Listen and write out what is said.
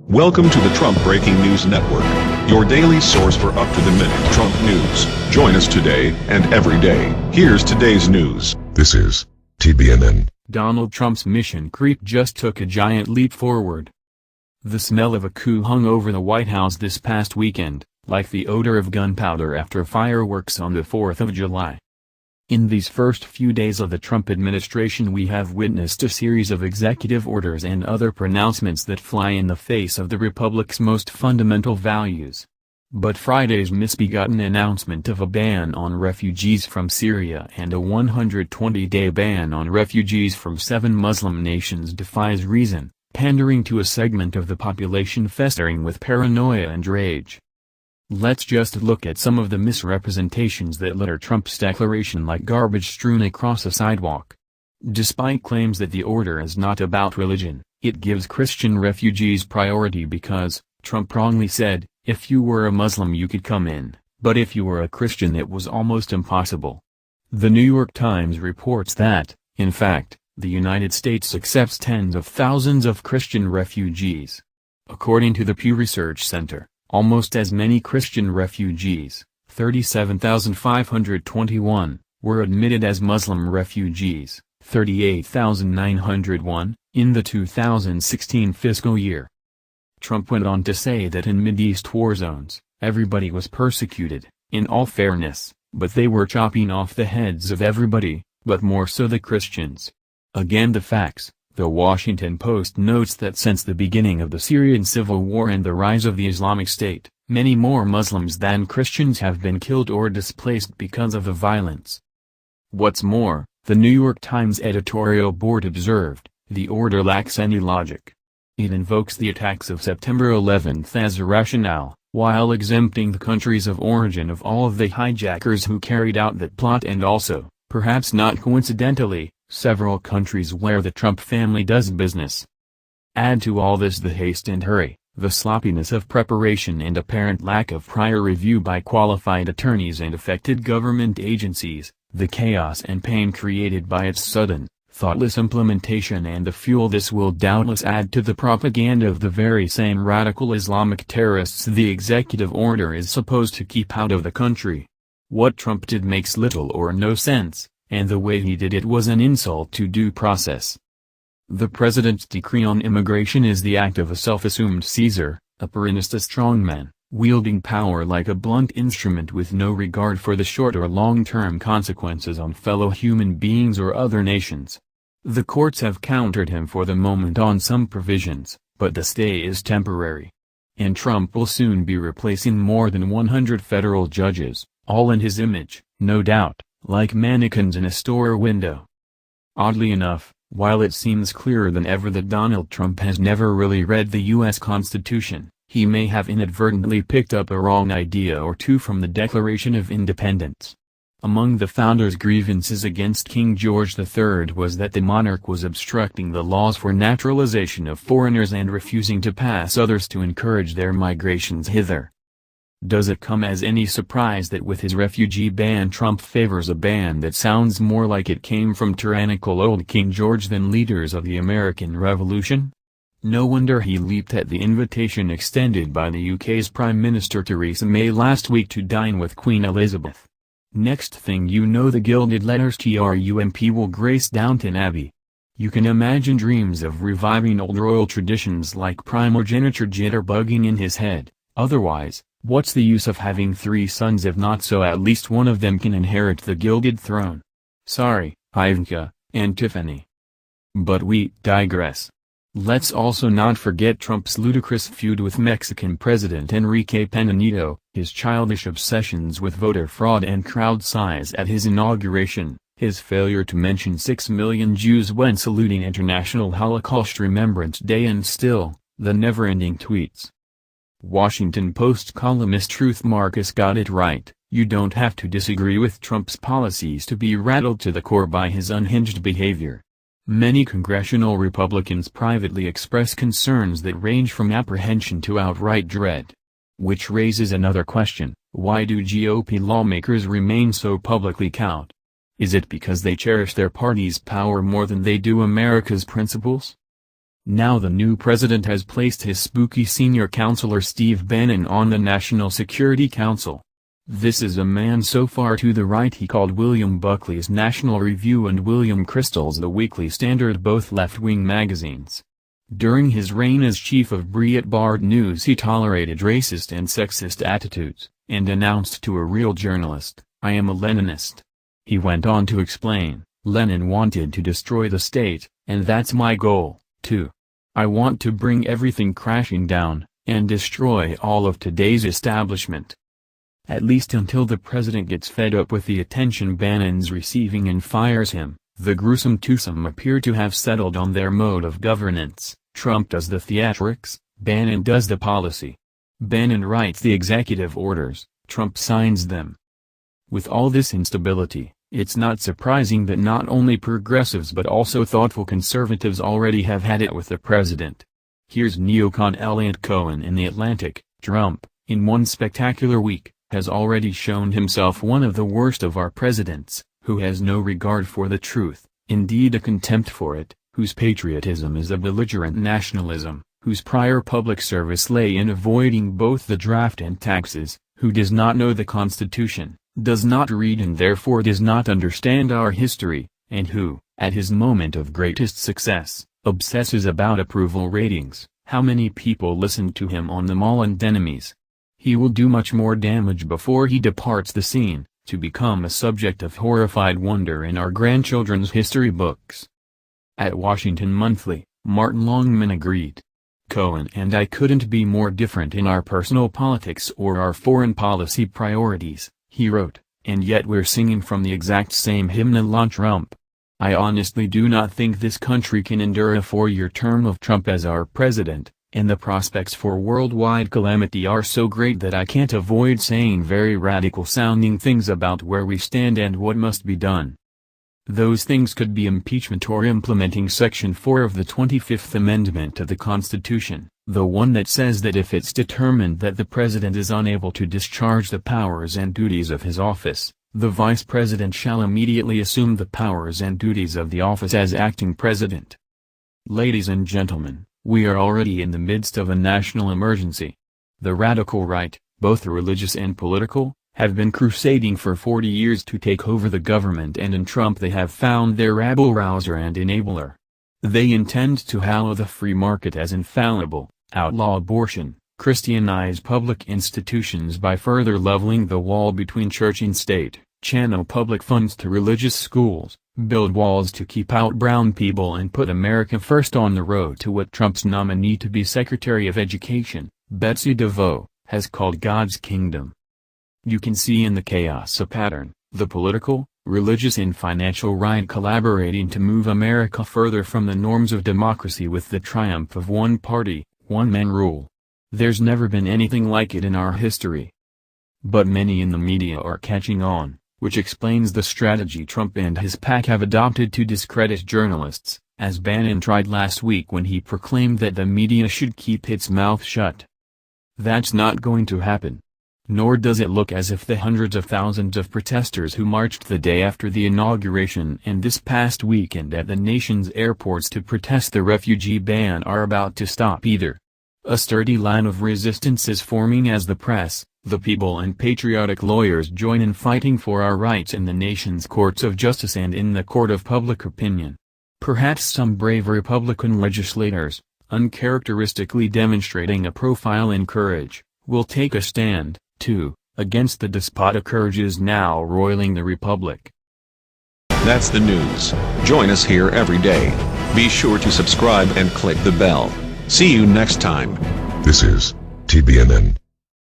Welcome to the Trump Breaking News Network, your daily source for up-to-the-minute Trump news. Join us today and every day. Here's today's news. This is TBNN. Donald Trump's mission creep just took a giant leap forward. The smell of a coup hung over the White House this past weekend, like the odor of gunpowder after fireworks on the 4th of July. In these first few days of the Trump administration, we have witnessed a series of executive orders and other pronouncements that fly in the face of the Republic's most fundamental values. But Friday's misbegotten announcement of a ban on refugees from Syria and a 120-day ban on refugees from 7 Muslim nations defies reason, pandering to a segment of the population festering with paranoia and rage. Let's just look at some of the misrepresentations that litter Trump's declaration like garbage strewn across a sidewalk. Despite claims that the order is not about religion, it gives Christian refugees priority because, Trump wrongly said, if you were a Muslim you could come in, but if you were a Christian it was almost impossible. The New York Times reports that, in fact, the United States accepts tens of thousands of Christian refugees. According to the Pew Research Center, almost as many Christian refugees, 37,521, were admitted as Muslim refugees, 38,901, in the 2016 fiscal year. Trump went on to say that in Mideast war zones, everybody was persecuted, in all fairness, but they were chopping off the heads of everybody, but more so the Christians. Again the facts. The Washington Post notes that since the beginning of the Syrian civil war and the rise of the Islamic State, many more Muslims than Christians have been killed or displaced because of the violence. What's more, the New York Times editorial board observed, the order lacks any logic. It invokes the attacks of September 11th as a rationale, while exempting the countries of origin of all of the hijackers who carried out that plot and also, perhaps not coincidentally, several countries where the Trump family does business. Add to all this the haste and hurry, the sloppiness of preparation and apparent lack of prior review by qualified attorneys and affected government agencies, the chaos and pain created by its sudden, thoughtless implementation and the fuel this will doubtless add to the propaganda of the very same radical Islamic terrorists the executive order is supposed to keep out of the country. What Trump did makes little or no sense, and the way he did it was an insult to due process. The president's decree on immigration is the act of a self-assumed Caesar, a Peronista strongman, wielding power like a blunt instrument with no regard for the short or long-term consequences on fellow human beings or other nations. The courts have countered him for the moment on some provisions, but the stay is temporary. And Trump will soon be replacing more than 100 federal judges, all in his image, no doubt, like mannequins in a store window. Oddly enough, while it seems clearer than ever that Donald Trump has never really read the U.S. Constitution, he may have inadvertently picked up a wrong idea or two from the Declaration of Independence. Among the founders' grievances against King George III was that the monarch was obstructing the laws for naturalization of foreigners and refusing to pass others to encourage their migrations hither. Does it come as any surprise that with his refugee ban Trump favors a ban that sounds more like it came from tyrannical old King George than leaders of the American Revolution? No wonder he leaped at the invitation extended by the UK's Prime Minister Theresa May last week to dine with Queen Elizabeth. Next thing you know the gilded letters TRUMP will grace Downton Abbey. You can imagine dreams of reviving old royal traditions like primogeniture jitterbugging in his head. Otherwise, what's the use of having 3 sons if not so at least one of them can inherit the gilded throne? Sorry, Ivanka and Tiffany. But we digress. Let's also not forget Trump's ludicrous feud with Mexican President Enrique Peña Nieto, his childish obsessions with voter fraud and crowd size at his inauguration, his failure to mention 6 million Jews when saluting International Holocaust Remembrance Day and still, the never-ending tweets. Washington Post columnist Truth Marcus got it right, you don't have to disagree with Trump's policies to be rattled to the core by his unhinged behavior. Many congressional Republicans privately express concerns that range from apprehension to outright dread. Which raises another question, why do GOP lawmakers remain so publicly cowed? Is it because they cherish their party's power more than they do America's principles? Now the new president has placed his spooky senior counselor Steve Bannon on the National Security Council. This is a man so far to the right he called William Buckley's National Review and William Crystal's The Weekly Standard, both left-wing magazines. During his reign as chief of Breitbart News he tolerated racist and sexist attitudes, and announced to a real journalist, "I am a Leninist." He went on to explain, "Lenin wanted to destroy the state, and that's my goal, too. I want to bring everything crashing down, and destroy all of today's establishment." At least until the president gets fed up with the attention Bannon's receiving and fires him, the gruesome twosome appear to have settled on their mode of governance. Trump does the theatrics, Bannon does the policy. Bannon writes the executive orders, Trump signs them. With all this instability, it's not surprising that not only progressives but also thoughtful conservatives already have had it with the president. Here's neocon Elliot Cohen in The Atlantic. Trump, in one spectacular week, has already shown himself one of the worst of our presidents, who has no regard for the truth, indeed a contempt for it, whose patriotism is a belligerent nationalism, whose prior public service lay in avoiding both the draft and taxes, who does not know the Constitution, does not read and therefore does not understand our history, and who, at his moment of greatest success, obsesses about approval ratings. How many people listened to him on The Mall and Enemies? He will do much more damage before he departs the scene, to become a subject of horrified wonder in our grandchildren's history books. At Washington Monthly, Martin Longman agreed. Cohen and I couldn't be more different in our personal politics or our foreign policy priorities, he wrote, and yet we're singing from the exact same hymnal on Trump. I honestly do not think this country can endure a 4-year term of Trump as our president, and the prospects for worldwide calamity are so great that I can't avoid saying very radical-sounding things about where we stand and what must be done. Those things could be impeachment or implementing Section 4 of the 25th Amendment to the Constitution, the one that says that if it's determined that the president is unable to discharge the powers and duties of his office, the vice president shall immediately assume the powers and duties of the office as acting president. Ladies and gentlemen, we are already in the midst of a national emergency. The radical right, both religious and political, have been crusading for 40 years to take over the government, and in Trump they have found their rabble-rouser and enabler. They intend to hallow the free market as infallible, outlaw abortion, Christianize public institutions by further leveling the wall between church and state, channel public funds to religious schools, build walls to keep out brown people, and put America first on the road to what Trump's nominee to be Secretary of Education, Betsy DeVos, has called God's kingdom. You can see in the chaos a pattern, the political, religious and financial right collaborating to move America further from the norms of democracy with the triumph of one party, one man rule. There's never been anything like it in our history. But many in the media are catching on, which explains the strategy Trump and his pack have adopted to discredit journalists, as Bannon tried last week when he proclaimed that the media should keep its mouth shut. That's not going to happen. Nor does it look as if the hundreds of thousands of protesters who marched the day after the inauguration and this past weekend at the nation's airports to protest the refugee ban are about to stop either. A sturdy line of resistance is forming as the press, the people and patriotic lawyers join in fighting for our rights in the nation's courts of justice and in the court of public opinion. Perhaps some brave Republican legislators, uncharacteristically demonstrating a profile in courage, will take a stand, too, against the despotic urges now roiling the republic. That's the news. Join us here every day. Be sure to subscribe and click the bell. See you next time. This is TBNN.